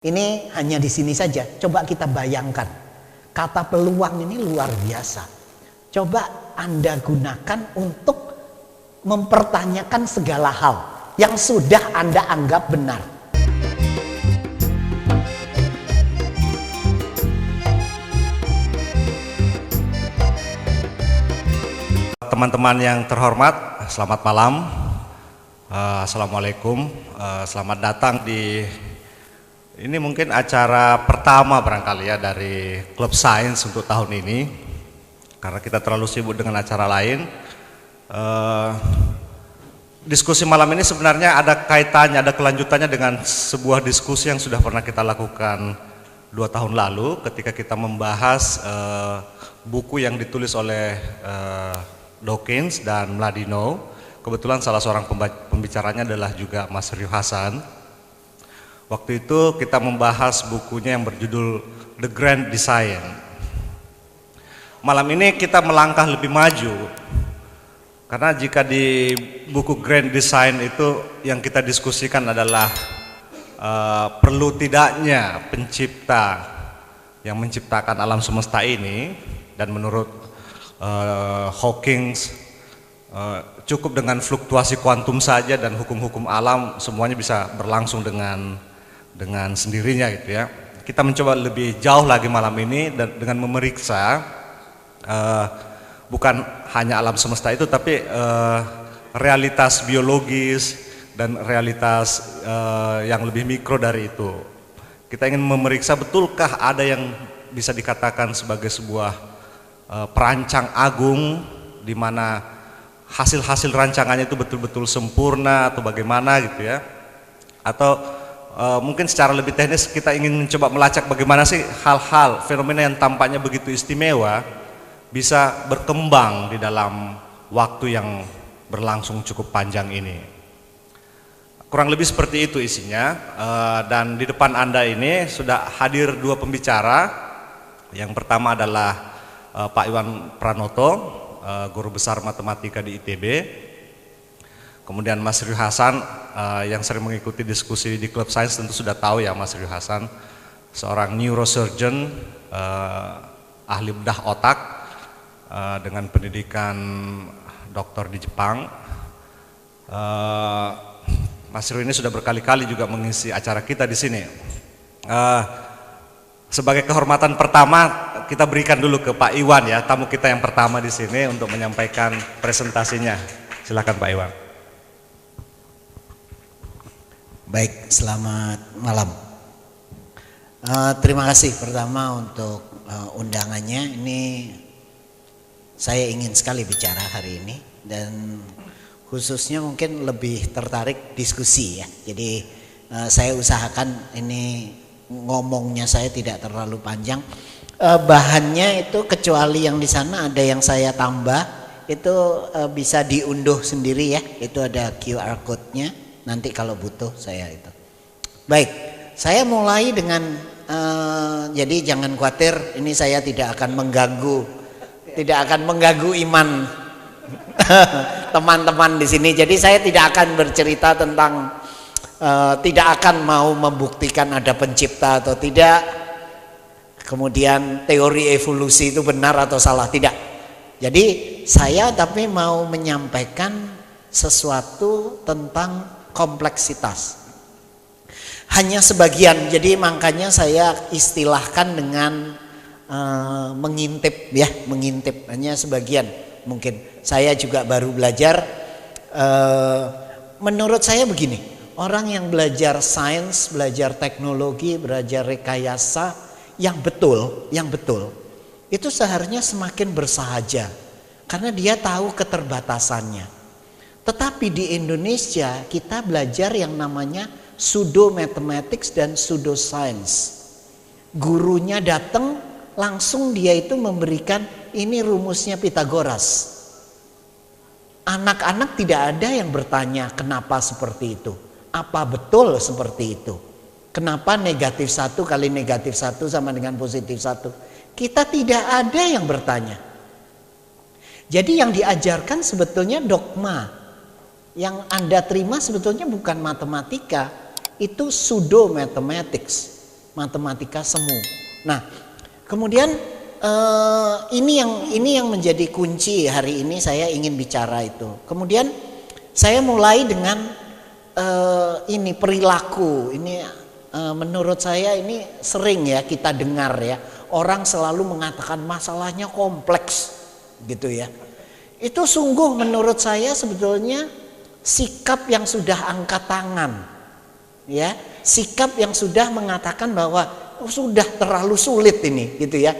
Ini hanya di sini saja. Coba kita bayangkan. Kata peluang ini luar biasa. Coba Anda gunakan untuk mempertanyakan segala hal yang sudah Anda anggap benar. Teman-teman yang terhormat, selamat malam. Assalamualaikum. Selamat datang di ini mungkin acara pertama barangkali ya dari Klub Sains untuk tahun ini, karena kita terlalu sibuk dengan acara lain. Diskusi malam ini sebenarnya ada kaitannya, ada kelanjutannya dengan sebuah diskusi yang sudah pernah kita lakukan 2 tahun lalu ketika kita membahas buku yang ditulis oleh Dawkins dan Mladinov. Kebetulan salah seorang pembicaranya adalah juga Mas Ryu Hasan. Waktu itu kita membahas bukunya yang berjudul The Grand Design. Malam ini kita melangkah lebih maju, karena jika di buku Grand Design itu yang kita diskusikan adalah perlu tidaknya pencipta yang menciptakan alam semesta ini, dan menurut Hawkins cukup dengan fluktuasi kuantum saja dan hukum-hukum alam semuanya bisa berlangsung dengan sendirinya gitu ya. Kita mencoba lebih jauh lagi malam ini dan dengan memeriksa bukan hanya alam semesta itu, tapi realitas biologis dan realitas yang lebih mikro dari itu. Kita ingin memeriksa betulkah ada yang bisa dikatakan sebagai sebuah perancang agung di mana hasil-hasil rancangannya itu betul-betul sempurna atau bagaimana gitu ya. Atau mungkin secara lebih teknis kita ingin mencoba melacak bagaimana sih hal-hal fenomena yang tampaknya begitu istimewa bisa berkembang di dalam waktu yang berlangsung cukup panjang ini. Kurang lebih seperti itu isinya. Dan di depan Anda ini sudah hadir 2 pembicara. Yang pertama adalah Pak Iwan Pranoto, guru besar matematika di ITB. Kemudian Mas Ryu Hasan, yang sering mengikuti diskusi di Klub Sains tentu sudah tahu ya Mas Ryu Hasan, seorang neurosurgeon, ahli bedah otak dengan pendidikan doktor di Jepang. Mas Ryu ini sudah berkali-kali juga mengisi acara kita di sini. Sebagai kehormatan pertama kita berikan dulu ke Pak Iwan ya, tamu kita yang pertama di sini untuk menyampaikan presentasinya. Silakan Pak Iwan. Baik, selamat malam. Terima kasih pertama untuk undangannya. Ini saya ingin sekali bicara hari ini, dan khususnya mungkin lebih tertarik diskusi ya. Jadi saya usahakan ini ngomongnya saya tidak terlalu panjang. Bahannya itu kecuali yang di sana ada yang saya tambah, itu bisa diunduh sendiri ya. Itu ada QR code-nya. Nanti kalau butuh saya itu. Baik, saya mulai dengan jadi jangan khawatir, ini saya tidak akan mengganggu iman teman-teman di sini. Jadi saya tidak akan bercerita tentang tidak akan mau membuktikan ada pencipta atau tidak. Kemudian teori evolusi itu benar atau salah, tidak. Jadi saya tapi mau menyampaikan sesuatu tentang kompleksitas. Hanya sebagian, jadi makanya saya istilahkan dengan mengintip ya, mengintip hanya sebagian. Mungkin saya juga baru belajar. Menurut saya begini, orang yang belajar sains, belajar teknologi, belajar rekayasa yang betul, itu seharusnya semakin bersahaja karena dia tahu keterbatasannya. Tetapi di Indonesia kita belajar yang namanya pseudo mathematics dan pseudo science. Gurunya datang langsung dia itu memberikan ini rumusnya Pythagoras. Anak-anak tidak ada yang bertanya kenapa seperti itu. Apa betul seperti itu? Kenapa negatif 1 kali negatif 1 sama dengan positif 1? Kita tidak ada yang bertanya. Jadi yang diajarkan sebetulnya dogma. Yang Anda terima sebetulnya bukan matematika, itu pseudo mathematics. matematika semu. Nah, kemudian ini yang menjadi kunci hari ini saya ingin bicara itu. Kemudian saya mulai dengan ini perilaku. Ini menurut saya ini sering ya kita dengar ya, orang selalu mengatakan masalahnya kompleks gitu ya. Itu sungguh menurut saya sebetulnya sikap yang sudah angkat tangan ya, sikap yang sudah mengatakan bahwa sudah terlalu sulit ini gitu ya.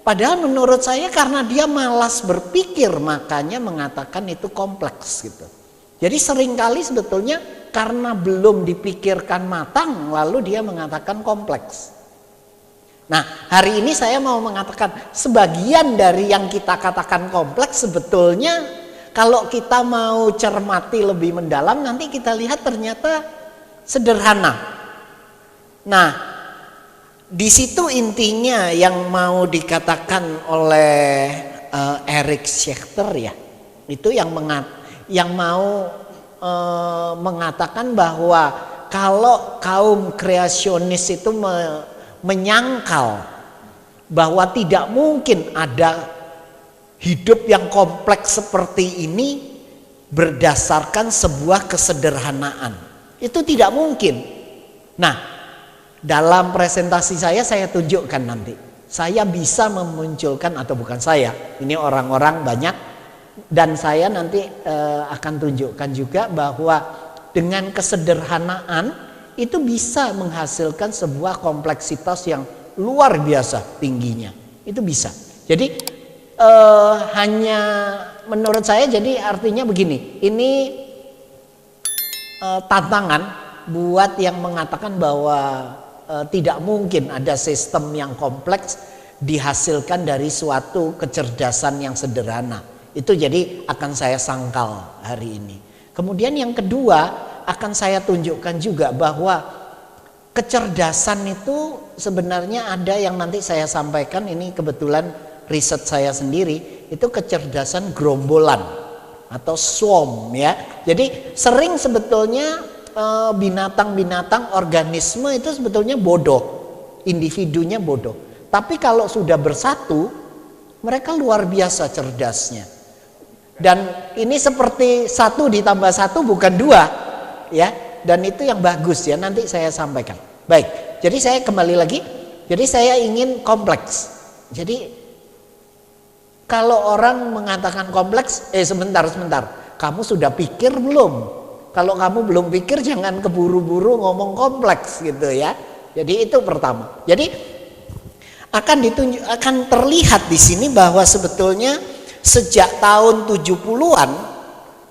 Padahal menurut saya karena dia malas berpikir makanya mengatakan itu kompleks gitu. Jadi seringkali sebetulnya karena belum dipikirkan matang lalu dia mengatakan kompleks. Nah, hari ini saya mau mengatakan sebagian dari yang kita katakan kompleks sebetulnya kalau kita mau cermati lebih mendalam nanti kita lihat ternyata sederhana. Nah, di situ intinya yang mau dikatakan oleh Eric Schechter ya, itu yang mau mengatakan bahwa kalau kaum kreasionis itu menyangkal bahwa tidak mungkin ada hidup yang kompleks seperti ini berdasarkan sebuah kesederhanaan. Itu tidak mungkin. Nah, dalam presentasi saya tunjukkan nanti. Saya bisa memunculkan, atau bukan saya, ini orang-orang banyak, dan saya nanti akan tunjukkan juga bahwa dengan kesederhanaan itu bisa menghasilkan sebuah kompleksitas yang luar biasa tingginya. Itu bisa. Jadi hanya menurut saya jadi artinya begini. Ini tantangan buat yang mengatakan bahwa tidak mungkin ada sistem yang kompleks dihasilkan dari suatu kecerdasan yang sederhana. Itu jadi akan saya sangkal hari ini. Kemudian yang kedua akan saya tunjukkan juga bahwa kecerdasan itu sebenarnya ada yang nanti saya sampaikan, ini kebetulan riset saya sendiri, itu kecerdasan gerombolan atau swarm ya. Jadi sering sebetulnya binatang-binatang, organisme itu sebetulnya bodoh, individunya bodoh. Tapi kalau sudah bersatu, mereka luar biasa cerdasnya. Dan ini seperti 1 ditambah 1 bukan 2. Ya, dan itu yang bagus ya, nanti saya sampaikan. Baik, jadi saya kembali lagi. Jadi saya ingin kompleks. Jadi kalau orang mengatakan kompleks, sebentar, kamu sudah pikir belum? Kalau kamu belum pikir jangan keburu-buru ngomong kompleks gitu ya. Jadi itu pertama. Jadi akan terlihat di sini bahwa sebetulnya sejak tahun 70-an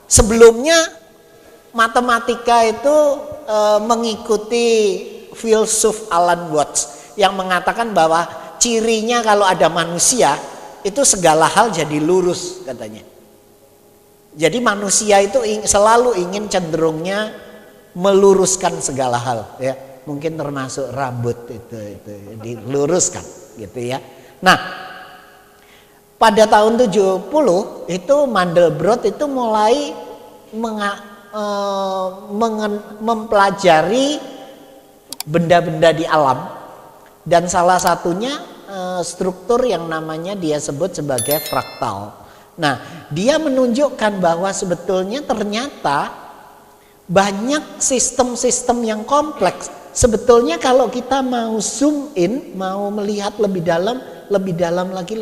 sebelumnya matematika itu mengikuti filsuf Alan Watts yang mengatakan bahwa cirinya kalau ada manusia itu segala hal jadi lurus katanya. Jadi manusia itu selalu ingin cenderungnya meluruskan segala hal ya. Mungkin termasuk rambut itu diluruskan gitu ya. Nah, pada tahun 70 itu Mandelbrot itu mulai mempelajari benda-benda di alam, dan salah satunya struktur yang namanya dia sebut sebagai fraktal. Nah, dia menunjukkan bahwa sebetulnya ternyata banyak sistem-sistem yang kompleks. Sebetulnya kalau kita mau zoom in, mau melihat lebih dalam lagi,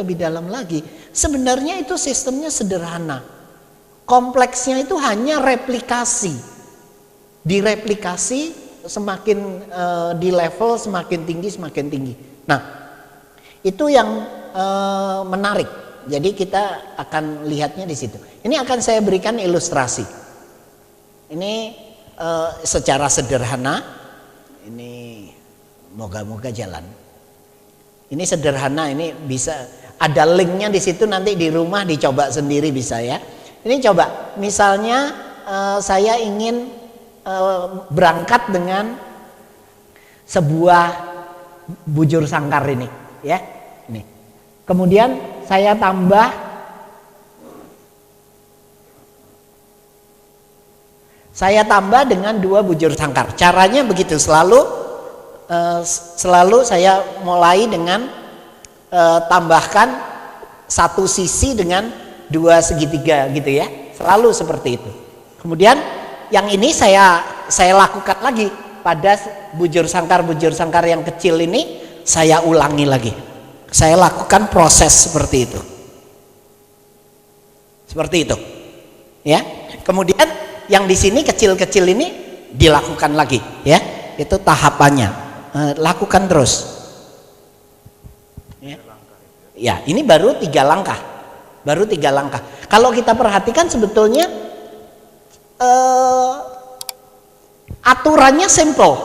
sebenarnya itu sistemnya sederhana. Kompleksnya itu hanya replikasi. Direplikasi semakin di level semakin tinggi. Nah, itu yang menarik. Jadi kita akan lihatnya di situ. Ini akan saya berikan ilustrasi. Ini secara sederhana. Ini moga-moga jalan. Ini sederhana. Ini bisa ada linknya di situ, nanti di rumah dicoba sendiri bisa ya. Ini coba, misalnya saya ingin berangkat dengan sebuah bujur sangkar ini, ya. Ini. Kemudian saya tambah dengan 2 bujur sangkar. Caranya begitu, selalu selalu saya mulai dengan tambahkan satu sisi dengan dua segitiga gitu ya, selalu seperti itu. Kemudian yang ini saya lakukan lagi pada bujur sangkar yang kecil ini, saya ulangi lagi, saya lakukan proses seperti itu, ya. Kemudian yang di sini kecil-kecil ini dilakukan lagi, ya, itu tahapannya, lakukan terus. Ya, ini baru 3 langkah. Kalau kita perhatikan sebetulnya aturannya simple,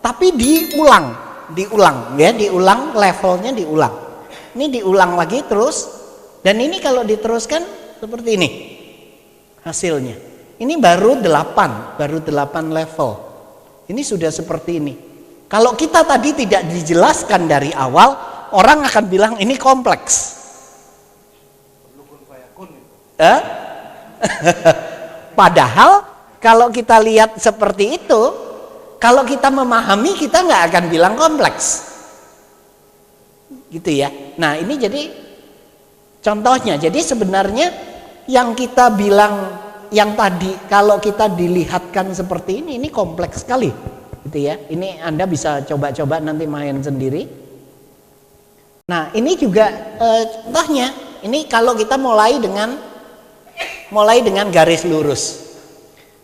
tapi diulang, ya, diulang levelnya, diulang. Ini diulang lagi terus, dan ini kalau diteruskan seperti ini hasilnya. Ini baru 8 level. Ini sudah seperti ini. Kalau kita tadi tidak dijelaskan dari awal, orang akan bilang ini kompleks. Padahal kalau kita lihat seperti itu, kalau kita memahami, kita nggak akan bilang kompleks, gitu ya. Nah, ini jadi contohnya. Jadi sebenarnya yang kita bilang yang tadi, kalau kita dilihatkan seperti ini kompleks sekali, gitu ya. Ini Anda bisa coba-coba nanti main sendiri. Nah, ini juga contohnya. Ini kalau kita mulai dengan garis lurus.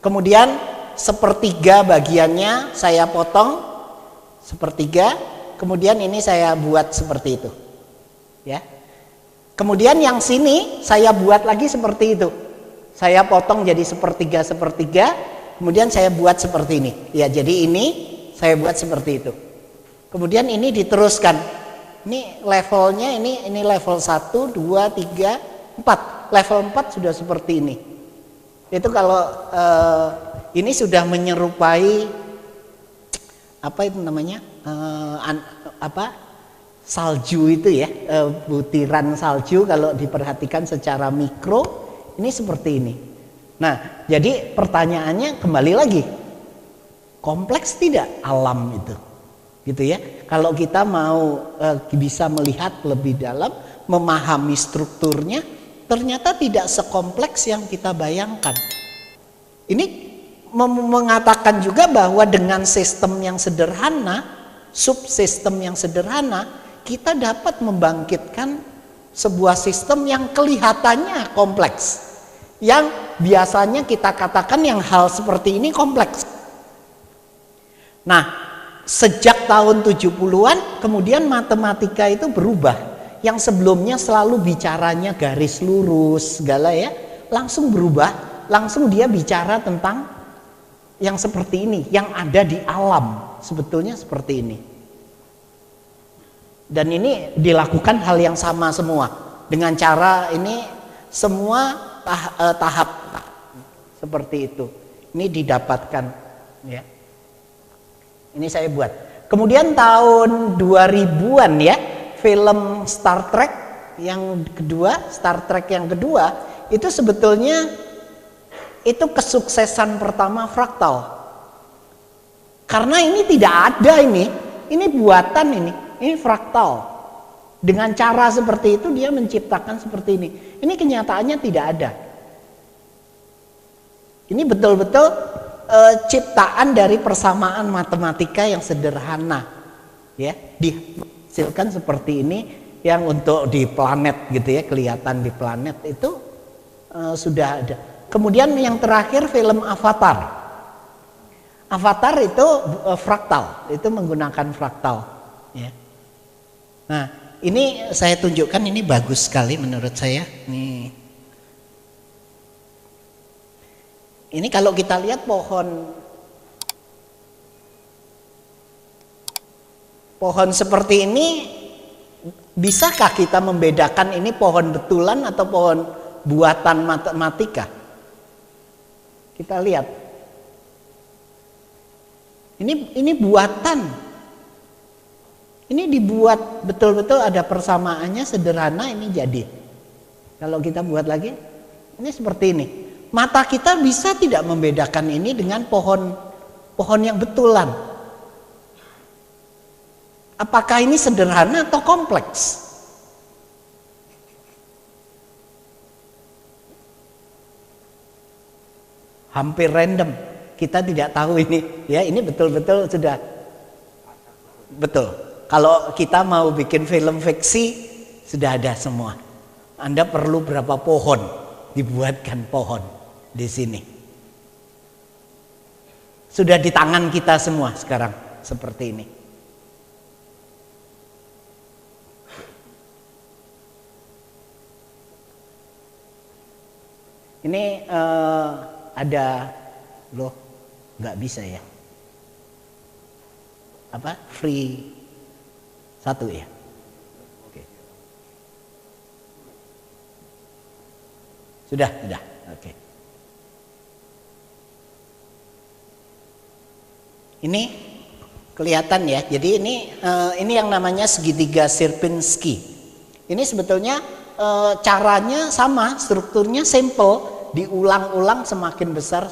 Kemudian sepertiga bagiannya saya potong sepertiga, kemudian ini saya buat seperti itu. Ya. Kemudian yang sini saya buat lagi seperti itu. Saya potong jadi sepertiga, kemudian saya buat seperti ini. Ya, jadi ini saya buat seperti itu. Kemudian ini diteruskan. Ini levelnya, ini level 1, 2, 3, 4. Level 4 sudah seperti ini. Itu kalau ini sudah menyerupai apa itu namanya? Salju itu ya, butiran salju kalau diperhatikan secara mikro, ini seperti ini. Nah, jadi pertanyaannya kembali lagi, kompleks tidak alam itu? Gitu ya. Kalau kita mau bisa melihat lebih dalam, memahami strukturnya, ternyata tidak sekompleks yang kita bayangkan. Ini mengatakan juga bahwa dengan sistem yang sederhana, subsistem yang sederhana, kita dapat membangkitkan sebuah sistem yang kelihatannya kompleks, yang biasanya kita katakan yang hal seperti ini kompleks. Nah, sejak tahun 70-an kemudian matematika itu berubah. Yang sebelumnya selalu bicaranya garis lurus segala ya, langsung berubah, langsung dia bicara tentang yang seperti ini, yang ada di alam, sebetulnya seperti ini. Dan ini dilakukan hal yang sama semua, dengan cara ini semua tahap seperti itu. Ini didapatkan, ya. Ini saya buat. Kemudian tahun 2000-an ya, film Star Trek yang kedua, itu sebetulnya itu kesuksesan pertama fraktal. Karena ini tidak ada ini buatan ini fraktal. Dengan cara seperti itu dia menciptakan seperti ini. Ini kenyataannya tidak ada. Ini betul-betul ciptaan dari persamaan matematika yang sederhana, ya, dihasilkan seperti ini, yang untuk di planet gitu ya, kelihatan di planet itu sudah ada. Kemudian yang terakhir film Avatar. Avatar itu fraktal, itu menggunakan fraktal, ya. Nah, ini saya tunjukkan, ini bagus sekali menurut saya. Ini kalau kita lihat pohon seperti ini, bisakah kita membedakan ini pohon betulan atau pohon buatan matematika? Kita lihat. Ini buatan. Ini dibuat betul-betul ada persamaannya sederhana, ini jadi. Kalau kita buat lagi, ini seperti ini. Mata kita bisa tidak membedakan ini dengan pohon yang betulan. Apakah ini sederhana atau kompleks? Hampir random. Kita tidak tahu ini. Ya, ini betul-betul sudah betul. Kalau kita mau bikin film fiksi sudah ada semua. Anda perlu berapa pohon? Dibuatkan pohon di sini. Sudah di tangan kita semua sekarang seperti ini. Ini ada loh, nggak bisa ya? Apa? Free satu ya? Oke. Sudah. Oke. Ini kelihatan ya. Jadi ini yang namanya segitiga Sierpinski. Ini sebetulnya caranya sama, strukturnya simple. Diulang-ulang semakin besar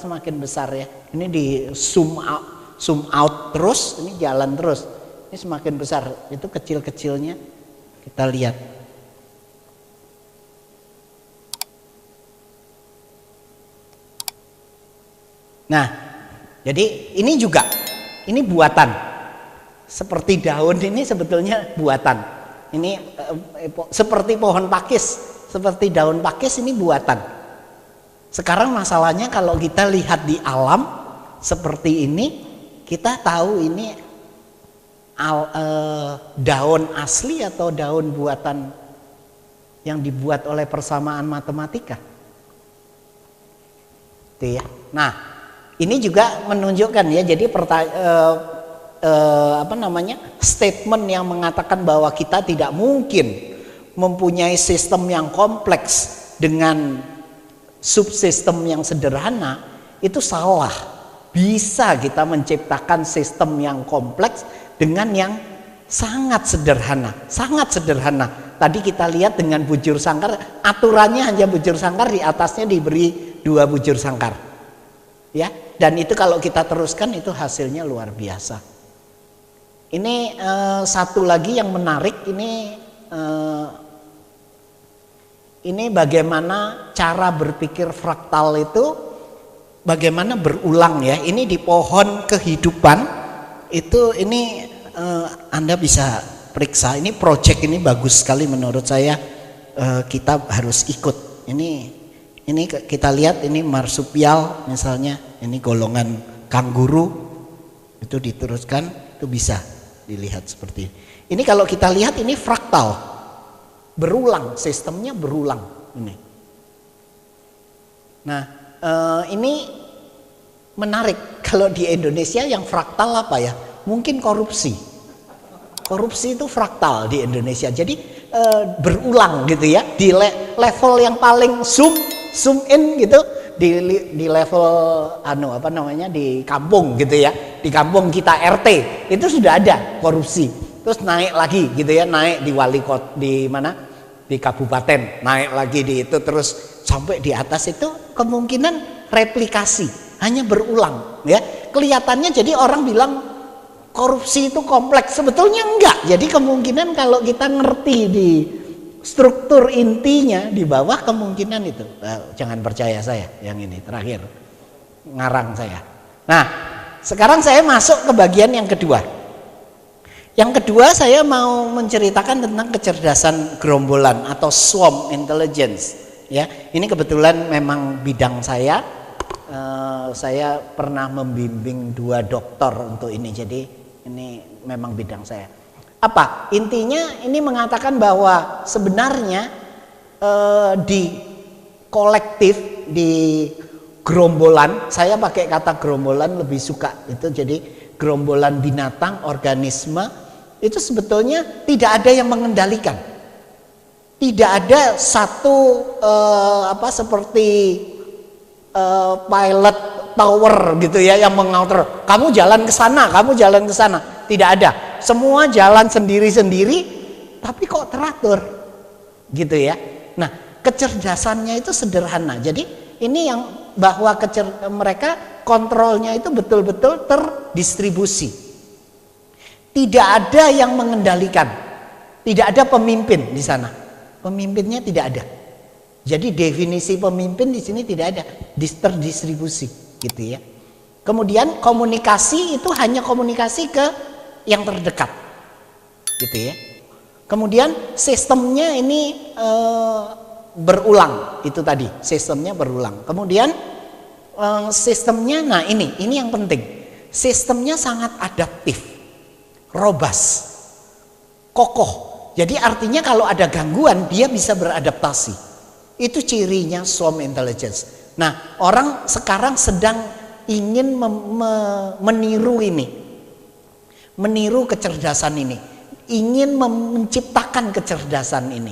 ya. Ini di zoom out terus, ini jalan terus. Ini semakin besar, itu kecil-kecilnya kita lihat. Nah, jadi ini juga, ini buatan. Seperti daun ini sebetulnya buatan. Ini seperti pohon pakis, seperti daun pakis ini buatan. Sekarang masalahnya kalau kita lihat di alam seperti ini, kita tahu ini daun asli atau daun buatan yang dibuat oleh persamaan matematika. Itu ya. Nah, ini juga menunjukkan ya. Jadi statement yang mengatakan bahwa kita tidak mungkin mempunyai sistem yang kompleks dengan subsistem yang sederhana, itu salah. Bisa kita menciptakan sistem yang kompleks dengan yang sangat sederhana, sangat sederhana. Tadi kita lihat dengan bujur sangkar, aturannya hanya bujur sangkar, di atasnya diberi 2 bujur sangkar. Ya, dan itu kalau kita teruskan itu hasilnya luar biasa. Ini satu lagi yang menarik, ini bagaimana cara berpikir fraktal itu bagaimana berulang ya. Ini di pohon kehidupan itu Anda bisa periksa. Ini project ini bagus sekali menurut saya. Kita harus ikut. Ini kita lihat ini marsupial misalnya, ini golongan kanguru itu diteruskan, itu bisa dilihat seperti ini. Ini kalau kita lihat ini fraktal. Berulang, sistemnya berulang ini. Nah, ini menarik. Kalau di Indonesia yang fraktal apa ya? Mungkin korupsi. Korupsi itu fraktal di Indonesia. Jadi berulang gitu ya. Di level yang paling zoom in gitu. Di level di kampung gitu ya. Di kampung kita RT itu sudah ada korupsi. Terus naik lagi gitu ya, naik di wali kota di kabupaten, naik lagi di itu, terus sampai di atas itu kemungkinan replikasi, hanya berulang ya. Kelihatannya jadi orang bilang korupsi itu kompleks, sebetulnya enggak. Jadi kemungkinan kalau kita ngerti di struktur intinya di bawah, kemungkinan itu jangan percaya saya yang ini terakhir ngarang saya. Nah, sekarang saya masuk ke bagian yang kedua. Yang kedua, saya mau menceritakan tentang kecerdasan gerombolan atau swarm intelligence. Ya, ini kebetulan memang bidang saya. Saya pernah membimbing 2 doktor untuk ini, jadi ini memang bidang saya. Apa intinya? Ini mengatakan bahwa sebenarnya di kolektif, di gerombolan, saya pakai kata gerombolan lebih suka itu. Jadi gerombolan binatang, organisme, itu sebetulnya tidak ada yang mengendalikan. Tidak ada satu seperti pilot tower gitu ya yang mengatur. Kamu jalan ke sana, kamu jalan ke sana. Tidak ada. Semua jalan sendiri-sendiri, tapi kok teratur, gitu ya. Nah, kecerdasannya itu sederhana. Jadi ini yang bahwa mereka kontrolnya itu betul-betul terdistribusi. Tidak ada yang mengendalikan. Tidak ada pemimpin di sana. Pemimpinnya tidak ada. Jadi definisi pemimpin di sini tidak ada, terdistribusi gitu ya. Kemudian komunikasi itu hanya komunikasi ke yang terdekat. Gitu ya. Kemudian sistemnya ini berulang, itu tadi, sistemnya berulang. Kemudian sistemnya, nah ini yang penting. Sistemnya sangat adaptif, robust, kokoh. Jadi artinya kalau ada gangguan dia bisa beradaptasi. Itu cirinya swarm intelligence. Nah, orang sekarang sedang ingin meniru ini. Meniru kecerdasan ini. Ingin menciptakan kecerdasan ini.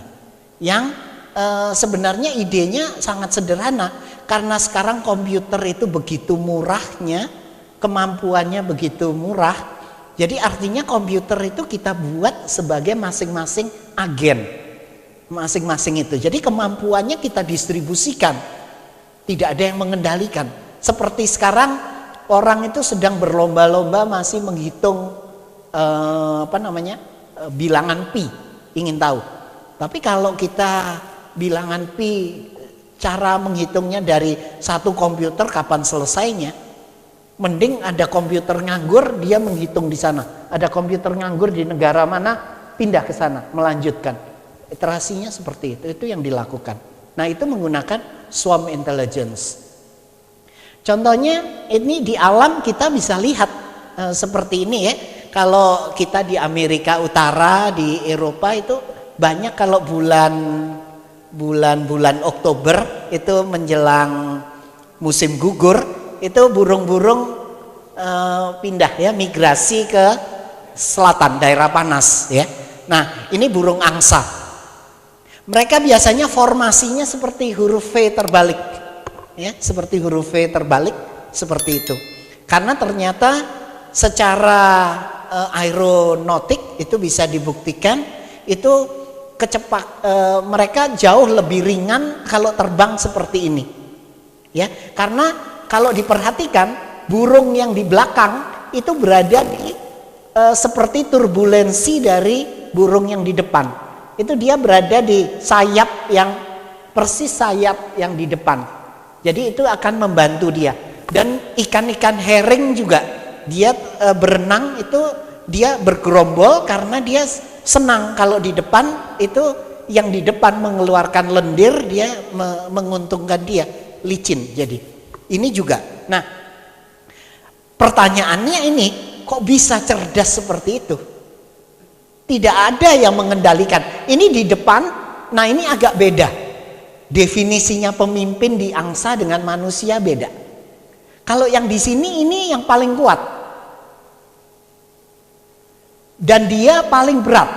Yang sebenarnya idenya sangat sederhana. Karena sekarang komputer itu begitu murahnya, kemampuannya begitu murah. Jadi artinya komputer itu kita buat sebagai masing-masing agen. Masing-masing itu. Jadi kemampuannya kita distribusikan. Tidak ada yang mengendalikan. Seperti sekarang orang itu sedang berlomba-lomba masih menghitung bilangan pi. Ingin tahu. Tapi kalau kita bilangan pi, cara menghitungnya dari satu komputer kapan selesainya, mending ada komputer nganggur, dia menghitung di sana. Ada komputer nganggur di negara mana, pindah ke sana, melanjutkan. Iterasinya seperti itu yang dilakukan. Nah, itu menggunakan swarm intelligence. Contohnya ini di alam kita bisa lihat seperti ini ya. Kalau kita di Amerika Utara, di Eropa itu banyak kalau bulan Oktober itu menjelang musim gugur, itu burung-burung pindah ya, migrasi ke selatan, daerah panas ya. Nah, ini burung angsa. Mereka biasanya formasinya seperti huruf V terbalik. Ya, seperti huruf V terbalik seperti itu. Karena ternyata secara aeronautik itu bisa dibuktikan itu mereka jauh lebih ringan kalau terbang seperti ini. Ya, karena kalau diperhatikan burung yang di belakang itu berada di seperti turbulensi dari burung yang di depan. Itu dia berada di sayap yang persis sayap yang di depan. Jadi itu akan membantu dia. Dan ikan-ikan herring juga dia berenang itu dia bergerombol karena dia senang kalau di depan itu yang di depan mengeluarkan lendir, dia menguntungkan dia, licin jadi. Ini juga. Nah, pertanyaannya ini, kok bisa cerdas seperti itu? Tidak ada yang mengendalikan. Ini di depan, nah ini agak beda. Definisinya pemimpin di angsa dengan manusia beda. Kalau yang di sini ini yang paling kuat. Dan dia paling berat.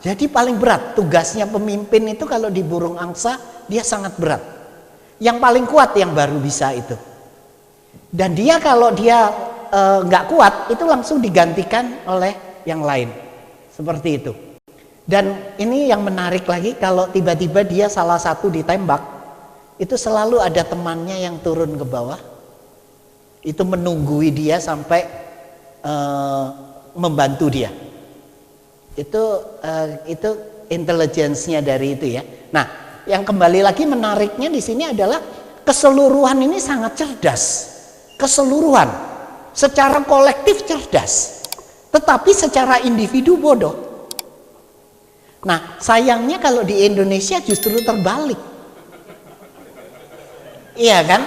Jadi paling berat tugasnya pemimpin itu kalau di burung angsa dia sangat berat. Yang paling kuat yang baru bisa itu. Dan dia kalau dia nggak kuat itu langsung digantikan oleh yang lain. Seperti itu. Dan ini yang menarik lagi, kalau tiba-tiba dia salah satu ditembak, itu selalu ada temannya yang turun ke bawah. Itu menunggui dia sampai membantu dia. Itu intelijensinya dari itu ya. Nah, yang kembali lagi menariknya di sini adalah keseluruhan ini sangat cerdas. Keseluruhan secara kolektif cerdas. Tetapi secara individu bodoh. Nah, sayangnya kalau di Indonesia justru terbalik. Iya kan?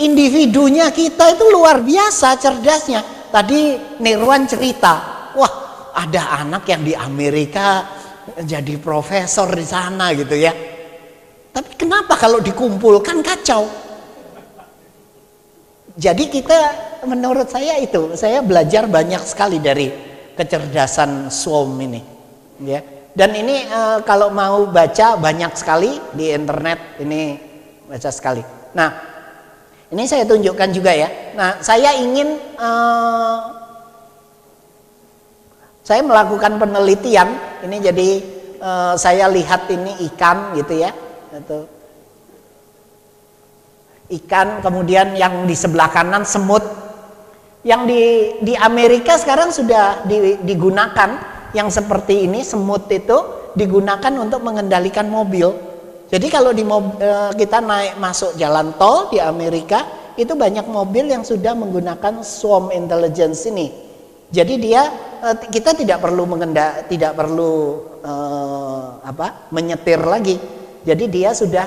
Individunya kita itu luar biasa cerdasnya. Tadi Nirwan cerita, wah ada anak yang di Amerika jadi profesor di sana gitu ya. Tapi kenapa kalau dikumpulkan kacau? Jadi kita, menurut saya itu, saya belajar banyak sekali dari kecerdasan swarm ini, ya. Dan ini kalau mau baca banyak sekali di internet, ini baca sekali. Nah, ini saya tunjukkan juga ya. Nah, saya ingin saya melakukan penelitian. Ini jadi saya lihat ini ikan gitu ya, itu ikan, kemudian yang di sebelah kanan semut. Yang di Amerika sekarang sudah digunakan yang seperti ini, semut itu digunakan untuk mengendalikan mobil. Jadi kalau kita naik masuk jalan tol di Amerika, itu banyak mobil yang sudah menggunakan swarm intelligence ini. Jadi kita tidak perlu menyetir lagi. Jadi dia sudah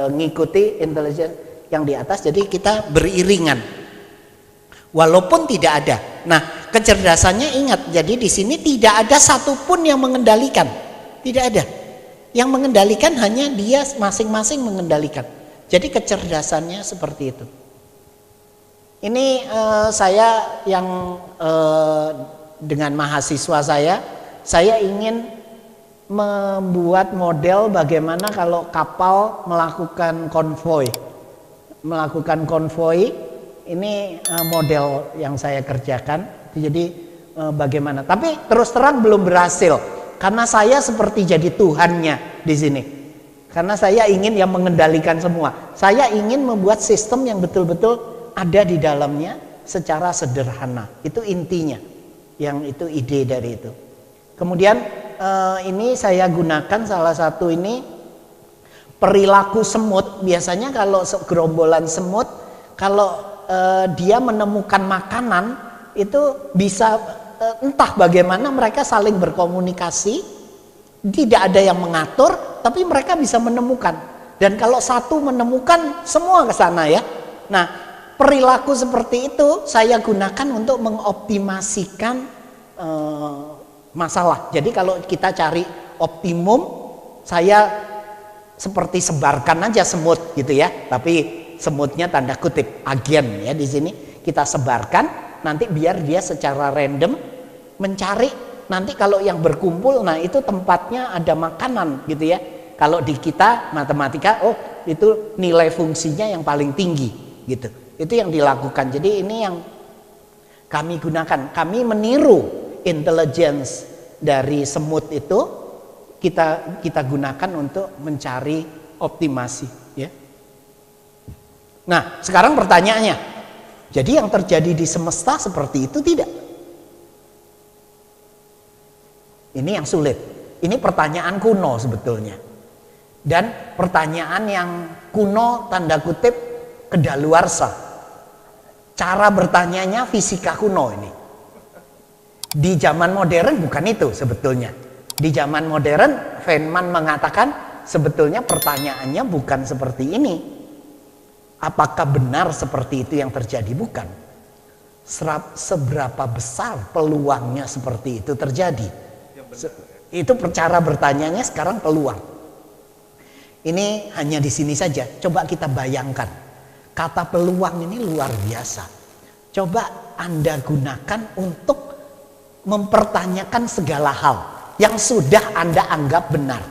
mengikuti intelligence yang di atas. Jadi kita beriringan. Walaupun tidak ada. Nah, kecerdasannya ingat. Jadi di sini tidak ada satupun yang mengendalikan. Tidak ada. Yang mengendalikan hanya dia masing-masing mengendalikan. Jadi kecerdasannya seperti itu. Ini saya yang dengan mahasiswa saya ingin membuat model bagaimana kalau kapal melakukan konvoi. Ini model yang saya kerjakan. Jadi bagaimana? Tapi terus terang belum berhasil karena saya seperti jadi Tuhannya di sini. Karena saya ingin yang mengendalikan semua. Saya ingin membuat sistem yang betul-betul ada di dalamnya secara sederhana. Itu intinya. Yang itu ide dari itu. Kemudian ini saya gunakan salah satu ini perilaku semut. Biasanya kalau gerombolan semut, kalau dia menemukan makanan itu bisa entah bagaimana mereka saling berkomunikasi, tidak ada yang mengatur, tapi mereka bisa menemukan. Dan kalau satu menemukan, semua ke sana ya. Nah, perilaku seperti itu saya gunakan untuk mengoptimasikan masalah. Jadi kalau kita cari optimum, saya seperti sebarkan aja semut gitu ya, tapi semutnya tanda kutip agen ya di sini kita sebarkan, nanti biar dia secara random mencari. Nanti kalau yang berkumpul, nah itu tempatnya ada makanan gitu ya. Kalau di kita matematika, oh itu nilai fungsinya yang paling tinggi gitu. Itu yang dilakukan. Jadi ini yang kami gunakan. Kami meniru intelligence dari semut itu, kita gunakan untuk mencari optimasi ya. Nah, sekarang pertanyaannya, jadi yang terjadi di semesta seperti itu tidak? Ini yang sulit. Ini pertanyaan kuno sebetulnya. Dan pertanyaan yang kuno tanda kutip kedaluarsa. Cara bertanyanya fisika kuno ini. Di zaman modern bukan itu sebetulnya. Di zaman modern Feynman mengatakan sebetulnya pertanyaannya bukan seperti ini. Apakah benar seperti itu yang terjadi? Bukan. Seberapa besar peluangnya seperti itu terjadi? Itu cara bertanyanya sekarang peluang. Ini hanya di sini saja. Coba kita bayangkan. Kata peluang ini luar biasa. Coba Anda gunakan untuk mempertanyakan segala hal yang sudah Anda anggap benar.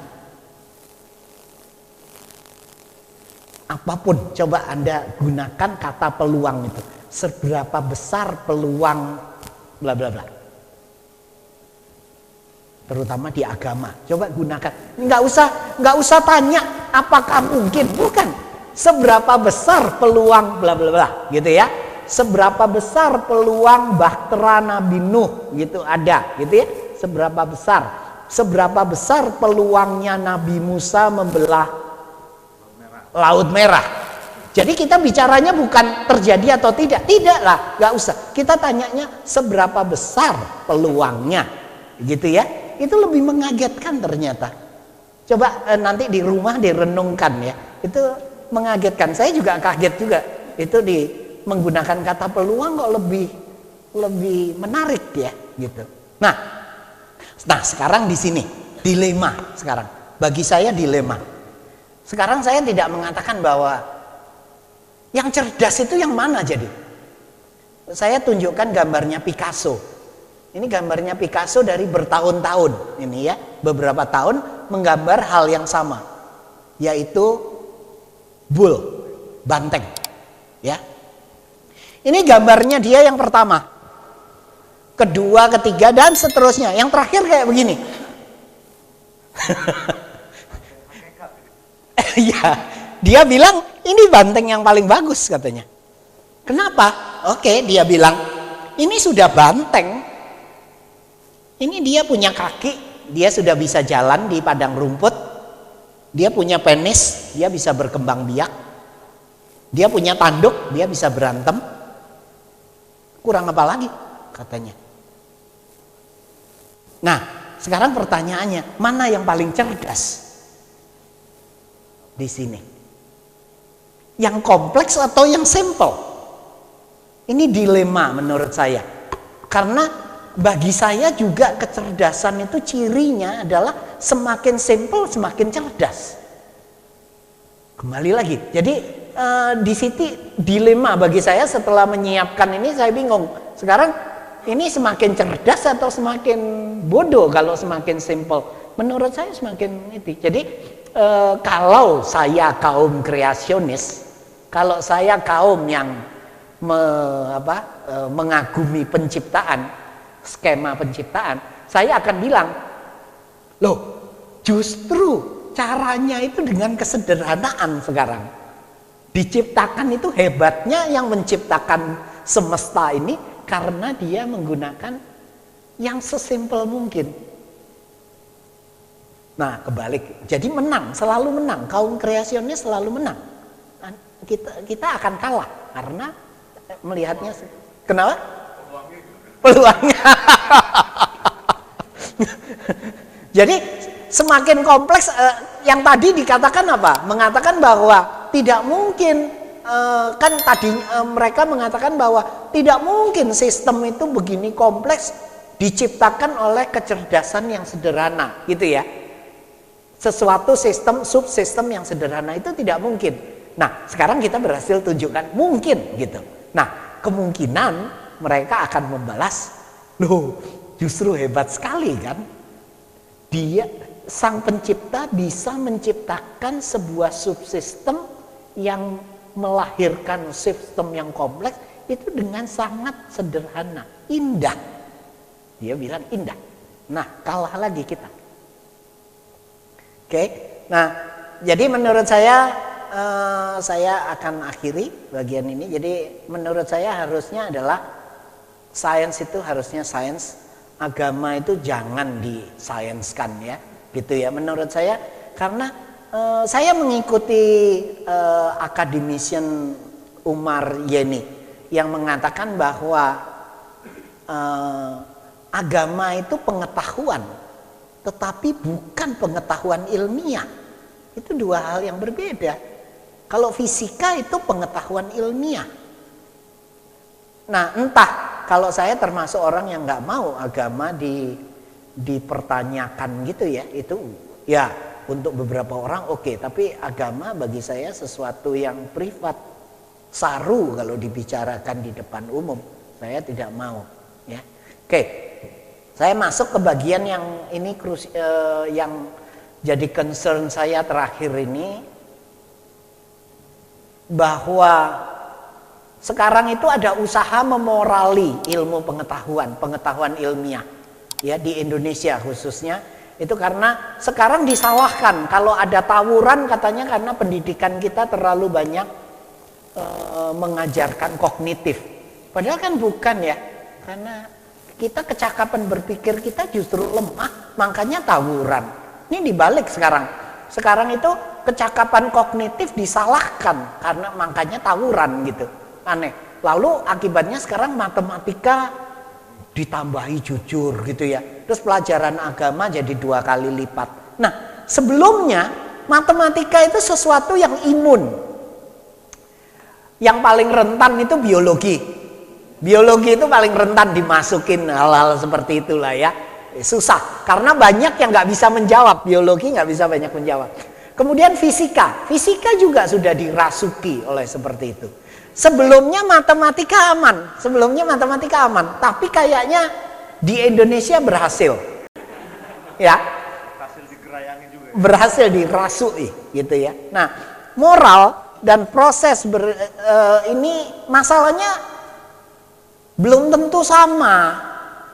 Apapun, coba Anda gunakan kata peluang itu. Seberapa besar peluang bla bla bla. Terutama di agama. Coba gunakan. Nggak usah tanya apakah mungkin, bukan. Seberapa besar peluang bla bla bla, gitu ya. Seberapa besar peluang bahtera Nabi Nuh gitu ada, gitu ya. Seberapa besar? Seberapa besar peluangnya Nabi Musa membelah Laut Merah? Jadi kita bicaranya bukan terjadi atau tidak. Tidak lah, nggak usah. Kita tanyanya seberapa besar peluangnya, gitu ya. Itu lebih mengagetkan ternyata. Coba nanti di rumah direnungkan ya. Itu mengagetkan. Saya juga kaget juga. Itu menggunakan kata peluang kok lebih menarik ya, gitu. Nah sekarang di sini dilema sekarang. Bagi saya dilema. Sekarang saya tidak mengatakan bahwa yang cerdas itu yang mana jadi. Saya tunjukkan gambarnya Picasso. Ini gambarnya Picasso dari bertahun-tahun. Ini ya, beberapa tahun menggambar hal yang sama. Yaitu bull, banteng. Ya. Ini gambarnya dia yang pertama. Kedua, ketiga, dan seterusnya. Yang terakhir kayak begini. Ya, dia bilang ini banteng yang paling bagus katanya. Kenapa? oke, dia bilang ini sudah banteng, ini dia punya kaki, dia sudah bisa jalan di padang rumput, dia punya penis, dia bisa berkembang biak, dia punya tanduk, dia bisa berantem, kurang apa lagi katanya. Nah, sekarang pertanyaannya, mana yang paling cerdas di sini? Yang kompleks atau yang simple? Ini dilema menurut saya. Karena bagi saya juga kecerdasan itu cirinya adalah semakin simple semakin cerdas. Kembali lagi. Jadi di situ dilema bagi saya setelah menyiapkan ini, saya bingung. Sekarang ini semakin cerdas atau semakin bodoh kalau semakin simple? Menurut saya semakin itu. Jadi kalau saya kaum kreasionis, kalau saya kaum yang mengagumi penciptaan, skema penciptaan, saya akan bilang, loh, justru caranya itu dengan kesederhanaan sekarang. Diciptakan itu hebatnya yang menciptakan semesta ini karena dia menggunakan yang sesimpel mungkin. Nah, kebalik. Jadi menang, selalu menang. Kaum kreasionis selalu menang. Kita akan kalah karena melihatnya. Kenapa? Peluangnya. Jadi semakin kompleks, yang tadi dikatakan apa? Mengatakan bahwa tidak mungkin, kan tadi mereka mengatakan bahwa tidak mungkin sistem itu begini kompleks diciptakan oleh kecerdasan yang sederhana, gitu ya. Sesuatu sistem, subsistem yang sederhana itu tidak mungkin. Nah, sekarang kita berhasil tunjukkan mungkin, gitu. Nah, kemungkinan mereka akan membalas, loh, justru hebat sekali kan? Dia, sang pencipta bisa menciptakan sebuah subsistem yang melahirkan sistem yang kompleks itu dengan sangat sederhana, indah. Dia bilang indah. Nah, kalah lagi kita. Oke. Nah, jadi menurut saya akan akhiri bagian ini. Jadi menurut saya harusnya adalah sains itu harusnya sains, agama itu jangan disainskan ya, gitu ya. Menurut saya karena saya mengikuti akademisian Umar Yeni yang mengatakan bahwa agama itu pengetahuan, tetapi bukan pengetahuan ilmiah. Itu dua hal yang berbeda. Kalau fisika itu pengetahuan ilmiah. Nah, entah, kalau saya termasuk orang yang nggak mau agama dipertanyakan gitu ya, itu ya untuk beberapa orang oke, tapi agama bagi saya sesuatu yang privat, saru kalau dibicarakan di depan umum, saya tidak mau. Ya, oke, saya masuk ke bagian yang ini yang jadi concern saya terakhir ini, bahwa sekarang itu ada usaha memorali ilmu pengetahuan ilmiah ya di Indonesia khususnya. Itu karena sekarang disalahkan kalau ada tawuran katanya karena pendidikan kita terlalu banyak mengajarkan kognitif. Padahal kan bukan ya, karena kita kecakapan berpikir kita justru lemah, makanya tawuran. Ini dibalik sekarang. Sekarang itu kecakapan kognitif disalahkan karena makanya tawuran gitu. Aneh. Lalu akibatnya sekarang matematika ditambahi jujur gitu ya. Terus pelajaran agama jadi 2 kali lipat. Nah, sebelumnya matematika itu sesuatu yang imun. Yang paling rentan itu biologi. Biologi itu paling rentan dimasukin hal-hal seperti itulah ya. Susah karena banyak yang nggak bisa menjawab. Biologi nggak bisa banyak menjawab. Kemudian fisika. Fisika juga sudah dirasuki oleh seperti itu. Sebelumnya matematika aman, tapi kayaknya di Indonesia berhasil, ya, berhasil dirasuki, gitu ya. Nah, moral dan proses ini masalahnya belum tentu sama,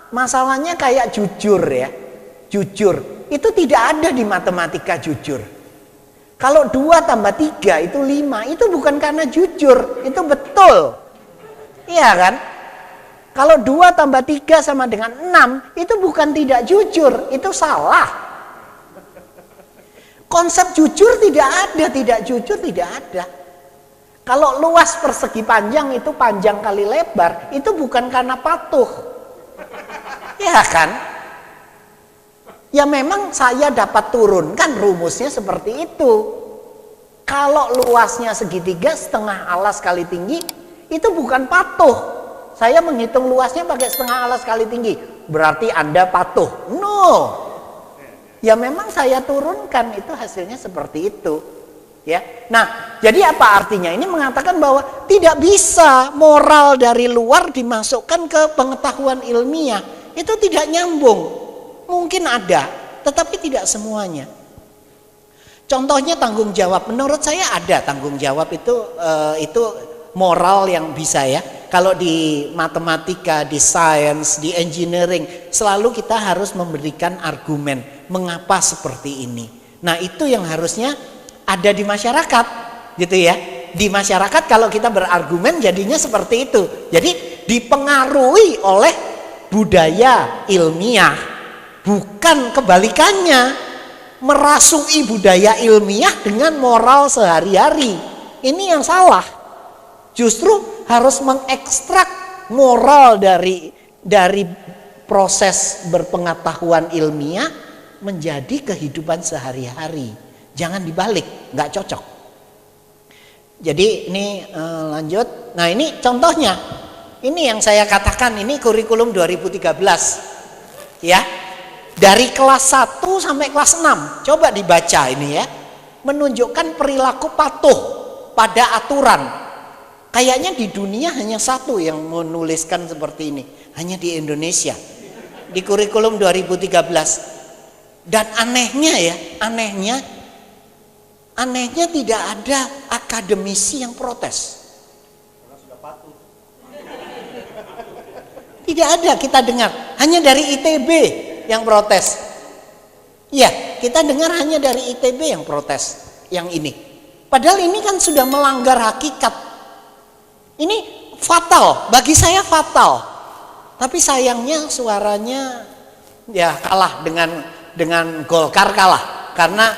masalahnya kayak jujur ya, jujur itu tidak ada di matematika jujur. Kalau 2 tambah 3 itu 5, itu bukan karena jujur, itu betul. Iya kan? Kalau 2 tambah 3 sama dengan 6, itu bukan tidak jujur, itu salah. Konsep jujur tidak ada, tidak jujur tidak ada. Kalau luas persegi panjang itu panjang kali lebar, itu bukan karena patuh. Ya kan? Ya memang saya dapat turunkan rumusnya seperti itu. Kalau luasnya segitiga setengah alas kali tinggi, itu bukan patuh. Saya menghitung luasnya pakai setengah alas kali tinggi, berarti Anda patuh. No. Ya memang saya turunkan, itu hasilnya seperti itu. Ya. Nah, jadi apa artinya? Ini mengatakan bahwa tidak bisa moral dari luar dimasukkan ke pengetahuan ilmiah. Itu tidak nyambung. Mungkin ada, tetapi tidak semuanya. Contohnya tanggung jawab. Menurut saya ada tanggung jawab itu moral yang bisa ya. Kalau di matematika, di sains, di engineering, selalu kita harus memberikan argumen mengapa seperti ini. Nah, itu yang harusnya ada di masyarakat, gitu ya. Di masyarakat kalau kita berargumen jadinya seperti itu. Jadi dipengaruhi oleh budaya ilmiah, bukan kebalikannya. Merasui budaya ilmiah dengan moral sehari-hari. Ini yang salah. Justru harus mengekstrak moral dari proses berpengetahuan ilmiah menjadi kehidupan sehari-hari. Jangan dibalik, nggak cocok. Jadi ini lanjut. Nah ini contohnya. Ini yang saya katakan, ini kurikulum 2013. Ya. Dari kelas 1 sampai kelas 6. Coba dibaca ini ya. Menunjukkan perilaku patuh pada aturan. Kayaknya di dunia hanya satu yang menuliskan seperti ini. Hanya di Indonesia. Di kurikulum 2013. Dan anehnya ya, anehnya tidak ada akademisi yang protes. Tidak ada kita dengar. Hanya dari ITB yang protes. Ya, kita dengar hanya dari ITB yang protes yang ini. Padahal ini kan sudah melanggar hakikat. Ini fatal, bagi saya fatal. Tapi sayangnya suaranya ya kalah dengan Golkar kalah. Karena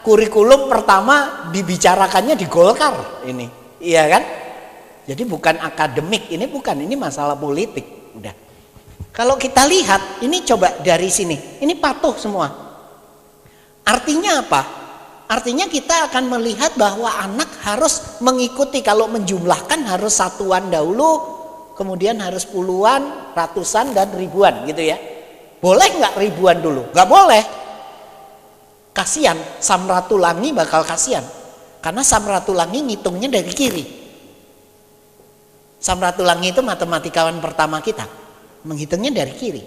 kurikulum pertama dibicarakannya di Golkar ini. Iya kan? Jadi bukan akademik, ini masalah politik. Udah. Kalau kita lihat, ini coba dari sini. Ini patuh semua. Artinya apa? Artinya kita akan melihat bahwa anak harus mengikuti. Kalau menjumlahkan harus satuan dahulu, kemudian harus puluhan, ratusan, dan ribuan gitu ya. Boleh nggak ribuan dulu? Nggak boleh. Kasian, Samratulangi bakal kasian. Karena Samratulangi ngitungnya dari kiri. Samratulangi itu matematikawan pertama kita. Menghitungnya dari kiri,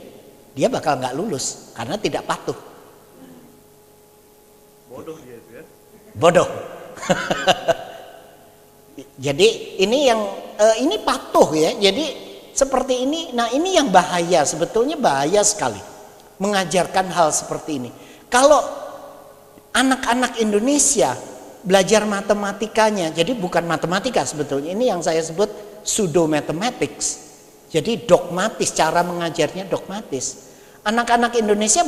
dia bakal nggak lulus karena tidak patuh. Bodoh dia itu ya. Bodoh. Jadi ini yang ini patuh ya. Jadi seperti ini. Nah ini yang bahaya, sebetulnya bahaya sekali mengajarkan hal seperti ini. Kalau anak-anak Indonesia belajar matematikanya, jadi bukan matematika sebetulnya. Ini yang saya sebut pseudo mathematics. Jadi dogmatis, cara mengajarnya dogmatis. Anak-anak Indonesia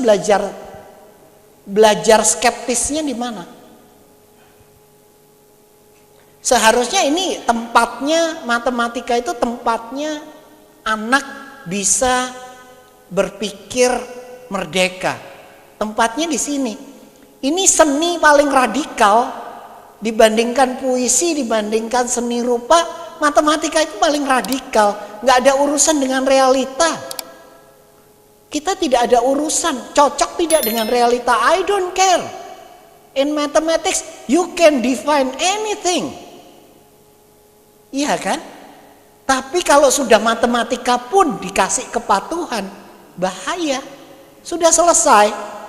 belajar skeptisnya di mana? Seharusnya ini tempatnya, matematika itu tempatnya anak bisa berpikir merdeka. Tempatnya di sini. Ini seni paling radikal dibandingkan puisi, dibandingkan seni rupa. Matematika itu paling radikal, nggak ada urusan dengan realita. Kita tidak ada urusan, cocok tidak dengan realita. I don't care. In mathematics, you can define anything. Iya kan? Tapi kalau sudah matematika pun dikasih kepatuhan, bahaya. Sudah selesai.